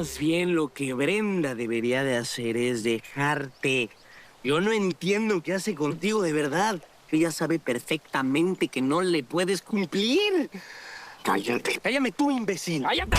Más bien lo que Brenda debería de hacer es dejarte. Yo no entiendo qué hace contigo de verdad. Ella sabe perfectamente que no le puedes cumplir. Cállate. Cállame tú, imbécil. ¡Cállate!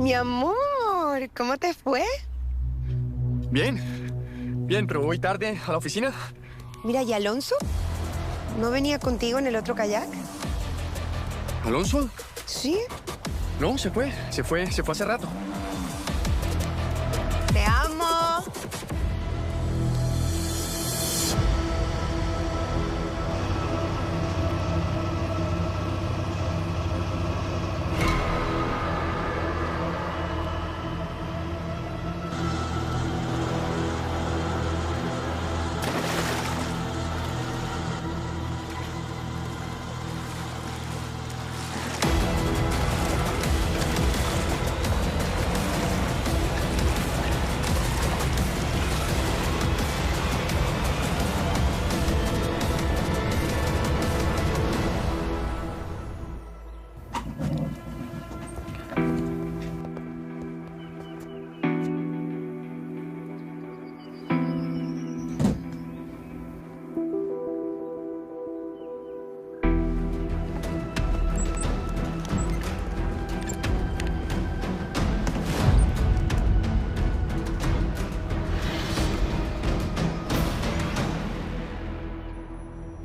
Mi amor, ¿cómo te fue? Bien, bien, pero voy tarde a la oficina. Mira, ¿y Alonso? ¿No venía contigo en el otro kayak? ¿Alonso? Sí. No, se fue hace rato. Te amo.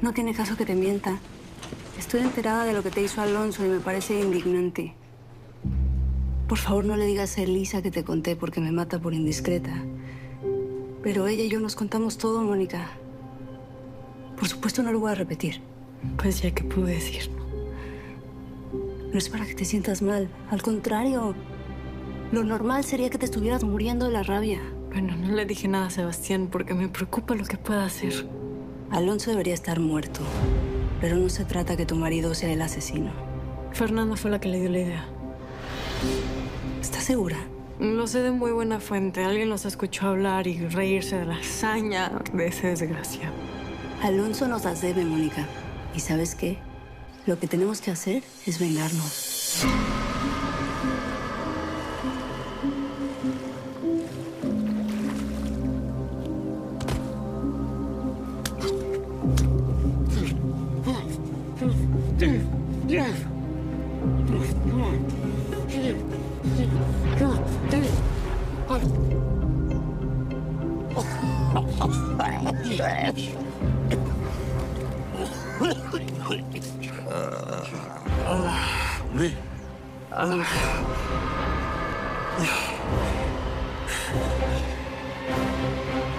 No tiene caso que te mienta. Estoy enterada de lo que te hizo Alonso y me parece indignante. Por favor, no le digas a Elisa que te conté porque me mata por indiscreta. Pero ella y yo nos contamos todo, Mónica. Por supuesto, no lo voy a repetir. Pues ya que pude decir. No es para que te sientas mal. Al contrario, lo normal sería que te estuvieras muriendo de la rabia. Bueno, no le dije nada a Sebastián porque me preocupa lo que pueda hacer. Alonso debería estar muerto, pero no se trata que tu marido sea el asesino. Fernanda fue la que le dio la idea. ¿Estás segura? Lo sé de muy buena fuente. Alguien los escuchó hablar y reírse de la hazaña de ese desgraciado. Alonso nos las debe, Mónica. ¿Y sabes qué? Lo que tenemos que hacer es vengarnos.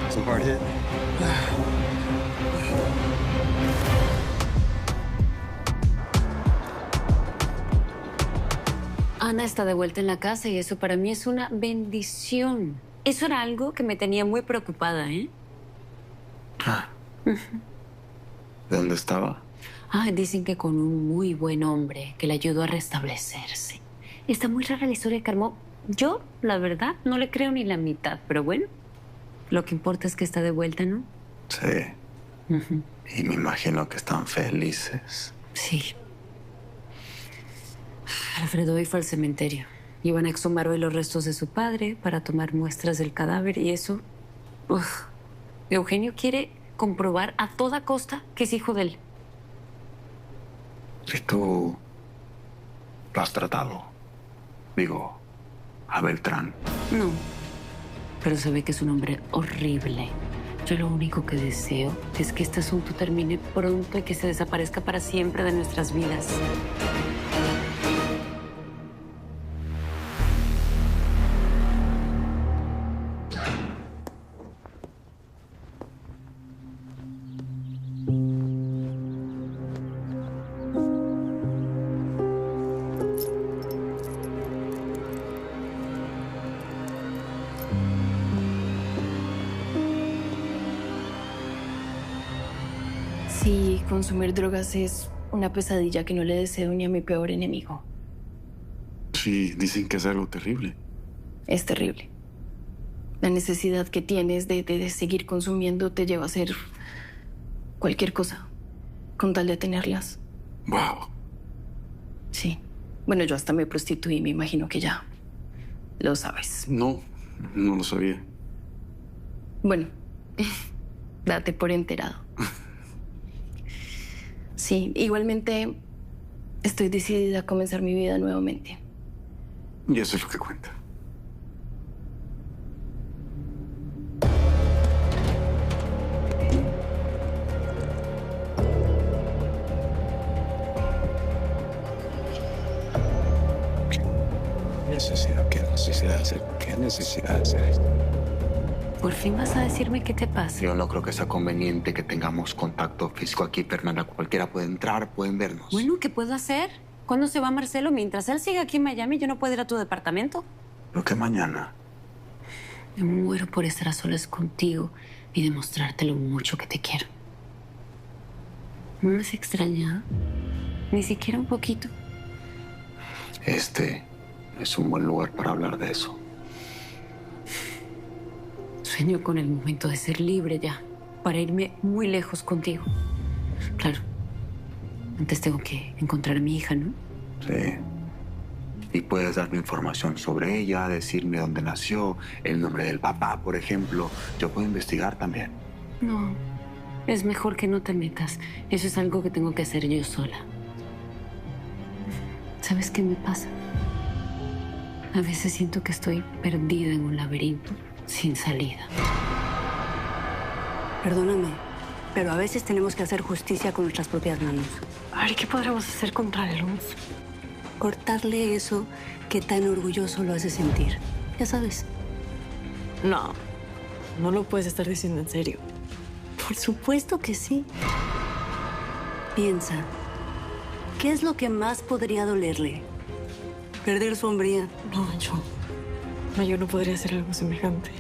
It's a hard hit. Ana está de vuelta en la casa y eso para mí es una bendición. Eso era algo que me tenía muy preocupada, ¿eh? ¿De dónde estaba? Dicen que con un muy buen hombre que le ayudó a restablecerse. Está muy rara la historia que armó. Yo, la verdad, no le creo ni la mitad, pero bueno, lo que importa es que está de vuelta, ¿no? Sí. Y me imagino que están felices. Sí. Alfredo hoy fue al cementerio. Iban a exhumar hoy los restos de su padre para tomar muestras del cadáver y eso... Eugenio quiere comprobar a toda costa que es hijo de él. ¿Y tú lo has tratado? Digo, a Beltrán. No, pero se ve que es un hombre horrible. Yo lo único que deseo es que este asunto termine pronto y que se desaparezca para siempre de nuestras vidas. Sí, consumir drogas es una pesadilla que no le deseo ni a mi peor enemigo. Sí, dicen que es algo terrible. Es terrible. La necesidad que tienes de seguir consumiendo te lleva a hacer cualquier cosa con tal de tenerlas. Wow. Sí. Bueno, yo hasta me prostituí, me imagino que ya lo sabes. No, no lo sabía. Bueno, date por enterado. Sí, igualmente estoy decidida a comenzar mi vida nuevamente. Y eso es lo que cuenta. ¿Qué necesidad hacer esto? ¿Por fin vas a decirme qué te pasa? Yo no creo que sea conveniente que tengamos contacto físico aquí, Fernanda. Cualquiera puede entrar, pueden vernos. Bueno, ¿qué puedo hacer? ¿Cuándo se va Marcelo? Mientras él siga aquí en Miami, yo no puedo ir a tu departamento. Pero que mañana. Me muero por estar a solas contigo y demostrarte lo mucho que te quiero. ¿No me has extrañado? Ni siquiera un poquito. Este es un buen lugar para hablar de eso. Sueño con el momento de ser libre ya, para irme muy lejos contigo. Claro, antes tengo que encontrar a mi hija, ¿no? Sí. Y puedes darme información sobre ella, decirme dónde nació, el nombre del papá, por ejemplo. Yo puedo investigar también. No, es mejor que no te metas. Eso es algo que tengo que hacer yo sola. ¿Sabes qué me pasa? A veces siento que estoy perdida en un laberinto sin salida. Perdóname, pero a veces tenemos que hacer justicia con nuestras propias manos. A ver, ¿qué podremos hacer contra Alonso? Cortarle eso que tan orgulloso lo hace sentir. Ya sabes. No, no lo puedes estar diciendo en serio. Por supuesto que sí. Piensa, ¿qué es lo que más podría dolerle? Perder su hombría. Yo no podría hacer algo semejante.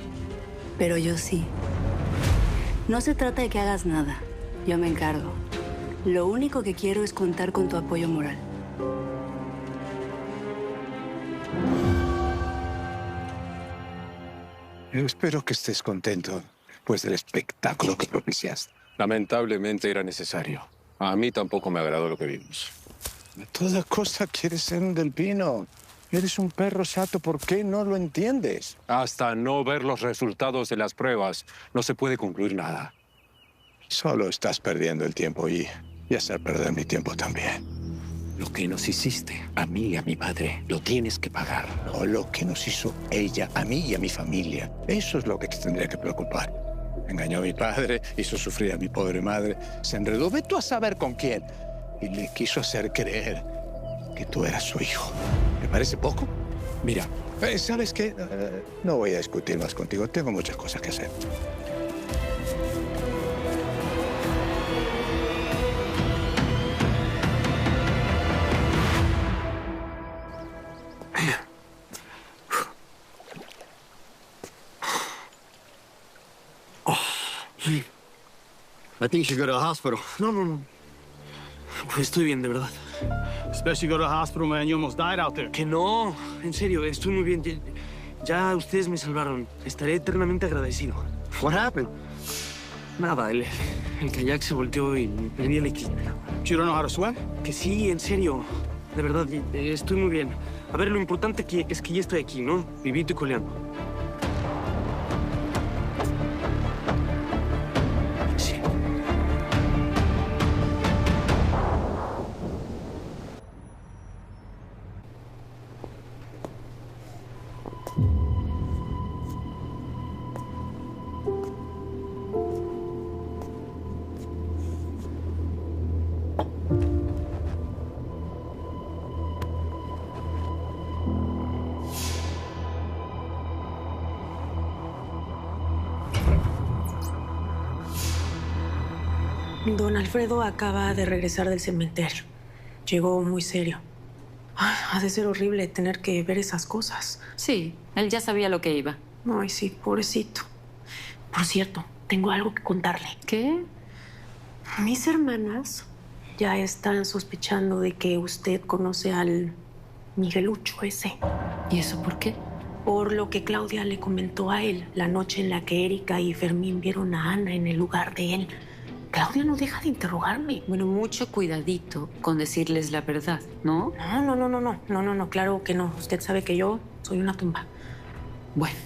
Pero yo sí. No se trata de que hagas nada. Yo me encargo. Lo único que quiero es contar con tu apoyo moral. Yo espero que estés contento después del espectáculo que propiciaste. Lamentablemente era necesario. A mí tampoco me agradó lo que vimos. A toda costa quieres ser un delfino. Eres un perro chato, ¿por qué no lo entiendes? Hasta no ver los resultados de las pruebas, no se puede concluir nada. Solo estás perdiendo el tiempo y hacer perder mi tiempo también. Lo que nos hiciste, a mí y a mi madre, lo tienes que pagar. No, lo que nos hizo ella, a mí y a mi familia. Eso es lo que te tendría que preocupar. Engañó a mi padre, hizo sufrir a mi pobre madre, se enredó, ve tú a saber con quién. Y le quiso hacer creer que tú eras su hijo. ¿Me parece poco? Mira. ¿Sabes qué? No voy a discutir más contigo. Tengo muchas cosas que hacer. I think you should go to the hospital. No. Pues estoy bien, de verdad. Especially go to the hospital, man. You almost died out there. Que no, en serio, estoy muy bien. Ya ustedes me salvaron. Estaré eternamente agradecido. What happened? Nada, el kayak se volteó y perdí el equilibrio. You don't know how to swim? Que sí, en serio. De verdad, estoy muy bien. A ver, lo importante es que ya estoy aquí, ¿no? Vivito y coleando. Sí. Don Alfredo acaba de regresar del cementerio. Llegó muy serio. Ay, ha de ser horrible tener que ver esas cosas. Sí, él ya sabía lo que iba. Ay, sí, pobrecito. Por cierto, tengo algo que contarle. ¿Qué? Mis hermanas ya están sospechando de que usted conoce al Miguelucho ese. ¿Y eso por qué? Por lo que Claudia le comentó a él la noche en la que Erika y Fermín vieron a Ana en el lugar de él. Claudia no deja de interrogarme. Bueno, mucho cuidadito con decirles la verdad, ¿no? No, claro que no. Usted sabe que yo soy una tumba. Bueno,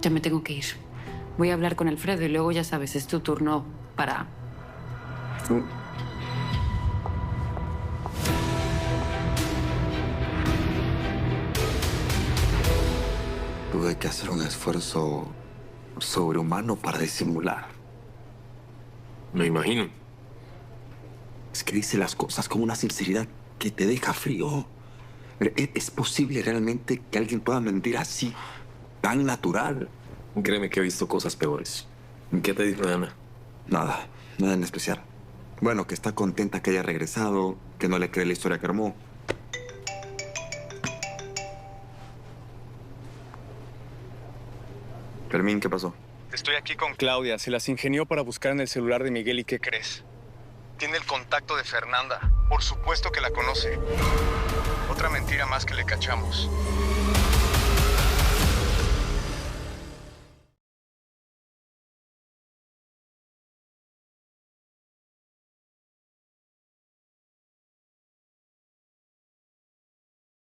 ya me tengo que ir. Voy a hablar con Alfredo y luego, ya sabes, es tu turno para... Tuve que hacer un esfuerzo sobrehumano para disimular. Me imagino. Es que dice las cosas con una sinceridad que te deja frío. ¿Es posible realmente que alguien pueda mentir así, tan natural? Créeme que he visto cosas peores. ¿Qué te dijo de Ana? Nada en especial. Bueno, que está contenta que haya regresado, que no le cree la historia que armó. Fermín, ¿qué pasó? Estoy aquí con Claudia. Se las ingenió para buscar en el celular de Miguel. ¿Y qué crees? Tiene el contacto de Fernanda. Por supuesto que la conoce. Otra mentira más que le cachamos.